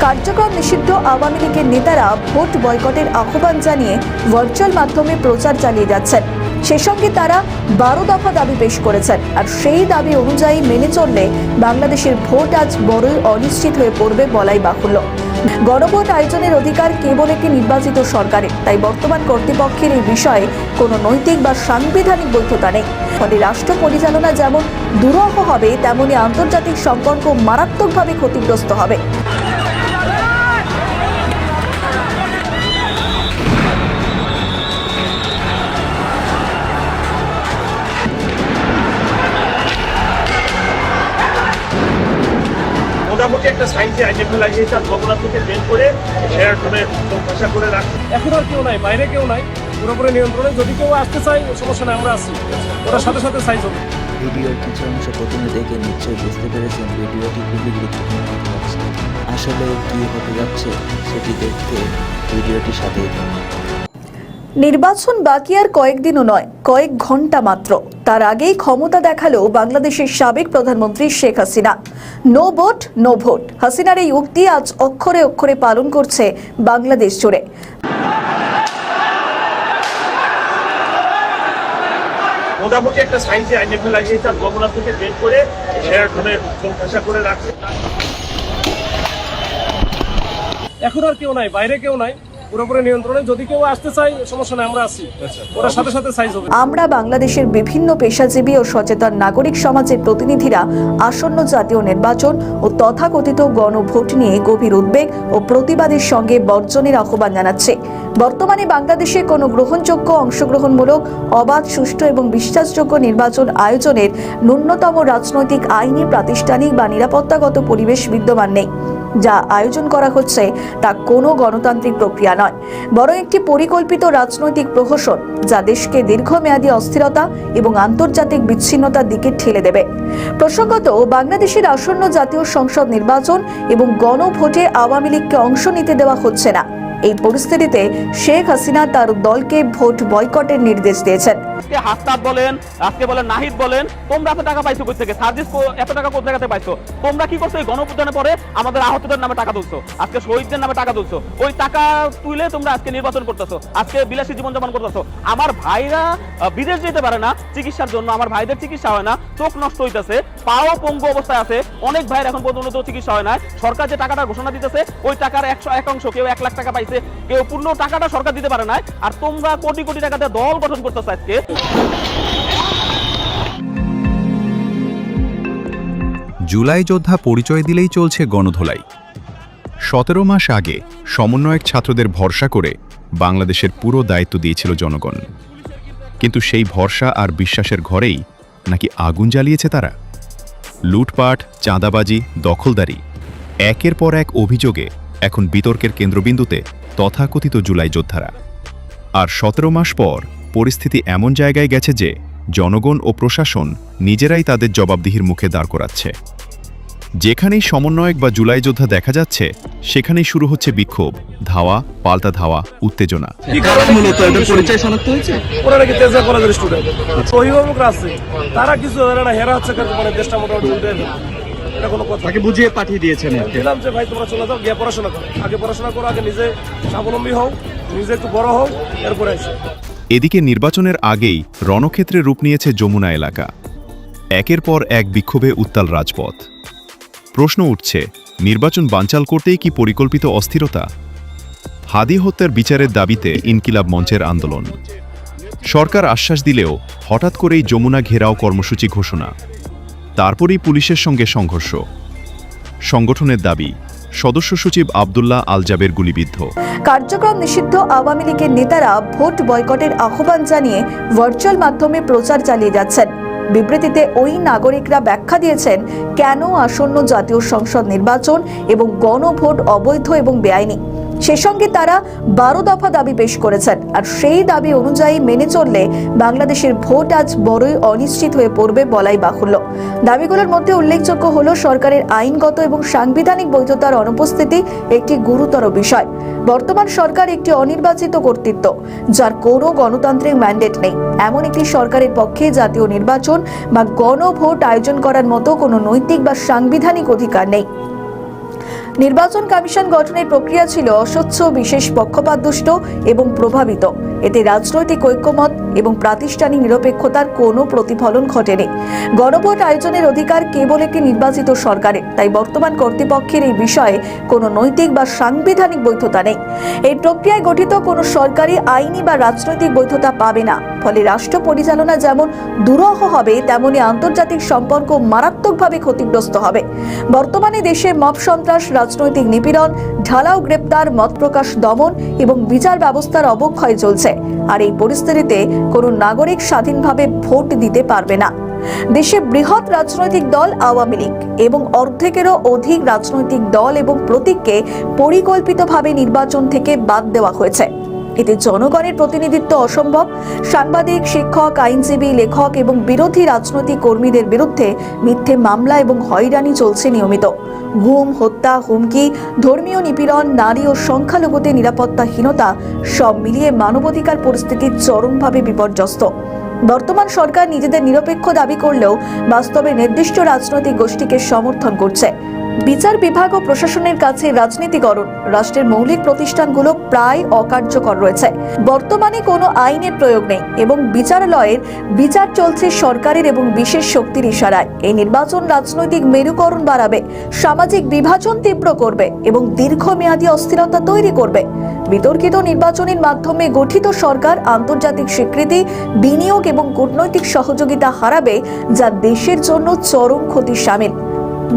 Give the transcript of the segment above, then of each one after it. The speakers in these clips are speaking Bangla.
কার্যক্রম নিষিদ্ধ আওয়ামী লীগের নেতারা ভোট বয়কটের আহ্বান জানিয়ে ভার্চুয়াল মাধ্যমে প্রচার চালিয়ে যাচ্ছেন। সে সঙ্গে তারা 12 দফা দাবি পেশ করেছেন। আর সেই দাবি অনুযায়ী মেনে চললে বাংলাদেশের ভোট আজ বড়ই অনিশ্চিত হয়ে পড়বে বলাই বাহুল্য। গণভোট আয়োজনের অধিকার কেবল একটি নির্বাচিত সরকারের, তাই বর্তমান কর্তৃপক্ষের এই বিষয়ে কোনো নৈতিক বা সাংবিধানিক বৈধতা নেই। ফলে রাষ্ট্র পরিচালনা যেমন দুরূহ হবে, তেমনি আন্তর্জাতিক সম্পর্ক মারাত্মকভাবে ক্ষতিগ্রস্ত হবে। মোটামুটি একটা সাইন্সে আইডেন্টিফাই লাগিয়েছে আর গগনা থেকে বের করে এরকমে ভাষা করে রাখছে। এখন আর কেউ নাই, বাইরে কেউ নাই, পুরোপুরি নিয়ন্ত্রণে। যদি কেউ আসতে চাই সমস্যা নেই, আমরা আছি, ওটার সাথে সাথে সাইজ হবে। ভিডিওর কিছু অংশ প্রথমে দেখে নিশ্চয়ই বুঝতে পেরেছেন ভিডিওটি খুবই গুরুত্বপূর্ণ হতে যাচ্ছে। আসলে কি হতে যাচ্ছে সেটি দেখতে ভিডিওটির সাথেই থাকুন। নির্বাচন বাকি আর কয়েকদিনও নয়, কয়েক ঘন্টা মাত্র। তার আগেই ক্ষমতা দেখালো বাংলাদেশের সাবেক প্রধানমন্ত্রী Sheikh Hasina. No vote no vote, হাসিনার এই উক্তি আজ অক্ষরে অক্ষরে পালন করছে বাংলাদেশ জুড়ে। মোটামুটি একটা সাইন্সে আইডেন্টিফাই লাগিয়েছে আর গগনা থেকে বের করে এরকমে ভাষা করে রাখছে। এখন আর কেউ নাই, বাইরে কেউ নাই, পুরোপুরি নিয়ন্ত্রণে। যদি কেউ আসতে চাই সমস্যা নেই, আমরা আছি, ওটার সাথে সাথে সাইজ হবে। আমরা বাংলাদেশের বিভিন্ন পেশাজীবী ও সচেতন নাগরিক সমাজের প্রতিনিধিরা আসন্ন জাতীয় নির্বাচন ও তথাকথিত গণভোট নিয়ে গভীর উদ্বেগ ও প্রতিবাদের সঙ্গে বর্জনের আহ্বান জানাচ্ছে। বর্তমানে বাংলাদেশে কোনো গ্রহণযোগ্য, অংশগ্রহণমূলক, অবাধ, সুষ্ঠু এবং বিশ্বাসযোগ্য নির্বাচন আয়োজনের ন্যূনতম রাজনৈতিক, আইনি, প্রাতিষ্ঠানিক বা নিরাপত্তাগত পরিবেশ বিদ্যমান নেই। যা আয়োজন করা হচ্ছে তা কোনো গণতান্ত্রিক প্রক্রিয়া নয়, বরং একটি পরিকল্পিত রাজনৈতিক প্রহসন, যা দেশকে দীর্ঘমেয়াদী অস্থিরতা এবং আন্তর্জাতিক বিচ্ছিন্নতার দিকে ঠেলে দেবে। প্রসঙ্গত, বাংলাদেশের আসন্ন জাতীয় সংসদ নির্বাচন এবং গণভোটে আওয়ামী লীগকে অংশ নিতে দেওয়া হচ্ছে না। এই পরিস্থিতিতে শেখ হাসিনা তার দলকে ভোট বয়কটের নির্দেশ দিয়েছেন। হাসনাত বলেন, আজকে বলেন নাহিদ বলেন, তোমরা এত টাকা পাইছো কই থেকে? সার্জিস এত টাকা কোথা থেকে পাইছো? তোমরা কি করছো? এই গণঅভ্যুত্থানের পরে আমাদের আহতদের নামে টাকা তুলছো, আজকে শহীদদের নামে টাকা তুলছো। ওই টাকা তুলে তোমরা আজকে নির্বাচন করতেছো, আজকে বিলাসী জীবনযাপন করতেছো। আমার ভাইরা বিদেশ যেতে পারে না চিকিৎসার জন্য, আমার ভাইদের চিকিৎসা হয় না, চোখ নষ্ট হইতেছে, পাও পঙ্গু অবস্থায় আছে, অনেক ভাইয়ের এখন পর্যন্ত চিকিৎসা হয় না। সরকার যে টাকাটা ঘোষণা দিতেছে, ওই টাকার 101 অংশ, কেউ 1 লাখ টাকা পাইছে, কেউ পূর্ণ টাকাটা সরকার দিতে পারে না। আর তোমরা কোটি কোটি টাকা দিয়ে দল গঠন করতেছো। আজকে জুলাই যোদ্ধা পরিচয় দিলেই চলছে গণধোলাই। 17 মাস আগে সমন্বয়ক ছাত্রদের ভরসা করে বাংলাদেশের পুরো দায়িত্ব দিয়েছিল জনগণ, কিন্তু সেই ভরসা আর বিশ্বাসের ঘরেই নাকি আগুন জ্বালিয়েছে তারা। লুটপাট, চাঁদাবাজি, দখলদারি, একের পর এক অভিযোগে এখন বিতর্কের কেন্দ্রবিন্দুতে তথাকথিত জুলাই যোদ্ধারা। আর 17 মাস পর পরিস্থিতি এমন জায়গায় গেছে যে জনগণ ও প্রশাসন নিজেরাই তাদের জবাবদিহির মুখে দাঁড় করাচ্ছে। যেখানেই সমন্বয়ক বা জুলাই যোদ্ধা দেখা যাচ্ছে, সেখানেই শুরু হচ্ছে বিক্ষোভ, ধাওয়া, পাল্টা ধাওয়া, উত্তেজনা। ওরা নাকি তেজা কলেজের স্টুডেন্ট, অভিভাবকরা আছে, তারা কিছু হেরা হচ্ছে, মানে দেশটা মোটামুটি উল্টে এটা কোনো কথা। তাকে বুঝিয়ে পাঠিয়ে দিয়েছেন, দিলাম যে ভাই তোমরা চলে যাও, গিয়ে পড়াশোনা করো, আগে পড়াশোনা করো, আগে নিজে স্বাবলম্বী হও, নিজে একটু বড় হও, এরপরে আসো। এদিকে নির্বাচনের আগেই রণক্ষেত্রে রূপ নিয়েছে যমুনা এলাকা। একের পর এক বিক্ষোভে উত্তাল রাজপথ। প্রশ্ন উঠছে, নির্বাচন বানচাল করতেই কি পরিকল্পিত অস্থিরতা? হাদি হত্যার বিচারের দাবিতে ইনকিলাব মঞ্চের আন্দোলন। সরকার আশ্বাস দিলেও হঠাৎ করেই যমুনা ঘেরাও কর্মসূচি ঘোষণা। তারপরেই পুলিশের সঙ্গে সংঘর্ষ। সংগঠনের দাবি, সদস্য সচিব আব্দুল্লাহ আল জাবের গুলিবিদ্ধ। কার্যক্রম নিষিদ্ধ আওয়ামী লীগের নেতারা ভোট বয়কটের আহ্বান জানিয়ে ভার্চুয়াল মাধ্যমে প্রচার চালিয়ে যাচ্ছেন। বিবৃতিতে ওই নাগরিকরা ব্যাখ্যা দিয়েছেন কেন আসন্ন জাতীয় সংসদ নির্বাচন এবং গণভোট অবৈধ এবং বেআইনি। সে সঙ্গে তারা 12 দফা দাবি পেশ করেছেন। আর সেই দাবি অনুযায়ী মেনে চললে বাংলাদেশের ভোট আজ বড়ই অনিশ্চিত হয়ে পড়বে বলাই বাহুল্য। দাবিগুলোর মধ্যে উল্লেখযোগ্য হলো সরকারের আইনগত এবং সাংবিধানিক বৈধতার অনুপস্থিতি একটি গুরুতর বিষয়। বর্তমান সরকার একটি অনির্বাচিত কর্তৃত্ব, যার কোনো গণতান্ত্রিক ম্যান্ডেট নেই। এমন একটি সরকারের পক্ষে জাতীয় নির্বাচন বা গণভোট আয়োজন করার মতো কোনো নৈতিক বা সাংবিধানিক অধিকার নেই। নির্বাচন কমিশন গঠনের প্রক্রিয়া ছিল অস্বচ্ছ, বিশেষ পক্ষপাতদুষ্ট এবং প্রভাবিত। এতে রাজনৈতিক ঐক্যমত এবং প্রাতিষ্ঠানিক নিরপেক্ষতার কোনো প্রতিফলন ঘটেনি। গণভোট আয়োজনের অধিকার কেবল একটি নির্বাচিত সরকারের, তাই বর্তমান কর্তৃপক্ষের এই বিষয়ে কোনো নৈতিক বা সাংবিধানিক বৈধতা নেই। এই প্রক্রিয়ায় গঠিত কোনো সরকারি আইনি বা রাজনৈতিক বৈধতা পাবে না। ফলে রাষ্ট্র পরিচালনা যেমন দুরূহ হবে, তেমনি আন্তর্জাতিক সম্পর্ক মারাত্মকভাবে ক্ষতিগ্রস্ত হবে। বর্তমানে দেশে মব সন্ত্রাস, রাজনৈতিক নিপীড়ন, ঢালাও গ্রেপ্তার, মত প্রকাশ দমন এবং বিচার ব্যবস্থার অবক্ষয় চলছে। আর এই পরিস্থিতিতে কোনো নাগরিক স্বাধীনভাবে ভোট দিতে পারবে না। দেশে বৃহৎ রাজনৈতিক দল আওয়ামী লীগ এবং অর্ধেকেরও অধিক রাজনৈতিক দল এবং প্রতীককে পরিকল্পিতভাবে নির্বাচন থেকে বাদ দেওয়া হয়েছে। এতে জনগণের প্রতিনিধিত্ব অসম্ভব। সাংবাদিক, শিক্ষক, আইনজীবী, লেখক এবং বিরোধী রাজনৈতিক কর্মীদের বিরুদ্ধে মিথ্যে মামলা এবং হয়রানি চলছে নিয়মিত। গুম, হত্যা, হুমকি, ধর্মীয় নিপীড়ন, নারী ও সংখ্যালঘুদের নিরাপত্তাহীনতা সব মিলিয়ে মানবাধিকার পরিস্থিতি চরমভাবে বিপর্যস্ত। বর্তমান সরকার নিজেদের নিরপেক্ষ দাবি করলেও বাস্তবে নির্দিষ্ট রাজনৈতিক গোষ্ঠীকে সমর্থন করছে। বিচার বিভাগ ও প্রশাসনের কাছে রাজনীতিকরণ, রাষ্ট্রের মৌলিক প্রতিষ্ঠানগুলো প্রায় অকার্যকর রয়েছে। বর্তমানে কোনো আইনের প্রয়োগ নেই এবং বিচারালয়ের বিচার চলছে সরকারের এবং বিশেষ শক্তির ইশারায়। এই নির্বাচন রাজনৈতিক মেরুকরণ বাড়াবে, সামাজিক বিভাজন তীব্র করবে এবং দীর্ঘমেয়াদী অস্থিরতা তৈরি করবে। বিতর্কিত নির্বাচনের মাধ্যমে গঠিত সরকার আন্তর্জাতিক স্বীকৃতি, বিনিয়োগ এবং কূটনৈতিক সহযোগিতা হারাবে, যা দেশের জন্য চরম ক্ষতি শামিল।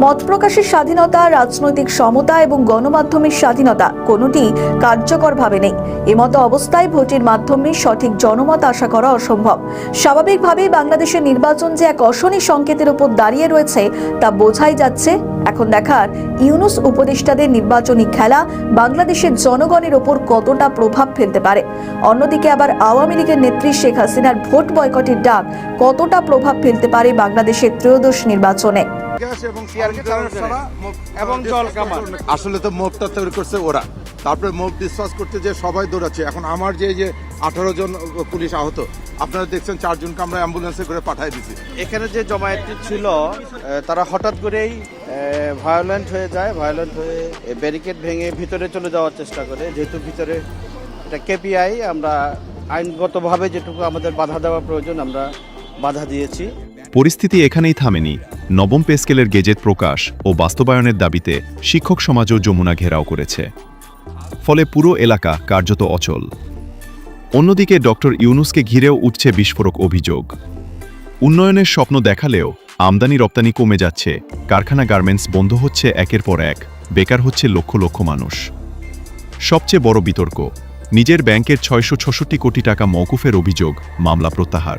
মত প্রকাশের স্বাধীনতা, রাজনৈতিক সমতা এবং গণমাধ্যমের স্বাধীনতা কোনোটি কার্যকরভাবে নেই। এমতো অবস্থায় ভোটের মাধ্যমে সঠিক জনমত আশা করা অসম্ভব। স্বাভাবিকভাবেই বাংলাদেশের নির্বাচন যে এক অশনি সংকেতের উপর দাঁড়িয়ে রয়েছে তা বোঝাই যাচ্ছে। এখন দেখার ইউনূস উপদেষ্টাদের নির্বাচনী খেলা বাংলাদেশের জনগণের ওপর কতটা প্রভাব ফেলতে পারে। অন্যদিকে আবার আওয়ামী লীগের নেত্রী শেখ হাসিনার ভোট বয়কটের ডাক কতটা প্রভাব ফেলতে পারে বাংলাদেশের ত্রয়োদশ নির্বাচনে। এবং জল কামান আসলে তো মোবটা তৈরি করছে ওরা, তারপরে মোব ডিসপাস করতে যে সবাই দৌড়াচ্ছে। এখন আমার যে 18 জন পুলিশ আহত, আপনারা দেখছেন 4 জনকে আমরা অ্যাম্বুলেন্সে করে পাঠিয়ে দিচ্ছি। এখানে যে জমায়েতটি ছিল তারা হঠাৎ করেই ভায়োলেন্ট হয়ে যায়, ভায়োলেন্ট হয়ে ব্যারিকেড ভেঙে ভিতরে চলে যাওয়ার চেষ্টা করে। যেহেতু ভিতরে এটা কেপিআই, আমরা আইনগতভাবে যেটুকু আমাদের বাধা দেওয়া প্রয়োজন আমরা বাধা দিয়েছি। পরিস্থিতি এখানেই থামেনি। নবম পে স্কেলের গেজেট প্রকাশ ও বাস্তবায়নের দাবিতে শিক্ষক সমাজও যমুনা ঘেরাও করেছে। ফলে পুরো এলাকা কার্যত অচল। অন্যদিকে ডক্টর ইউনূসকে ঘিরেও উঠছে বিস্ফোরক অভিযোগ। উন্নয়নের স্বপ্ন দেখালেও আমদানি রপ্তানি কমে যাচ্ছে, কারখানা গার্মেন্টস বন্ধ হচ্ছে একের পর এক, বেকার হচ্ছে লক্ষ লক্ষ মানুষ। সবচেয়ে বড় বিতর্ক, নিজের ব্যাংকের 666 কোটি টাকা মওকুফের অভিযোগ, মামলা প্রত্যাহার।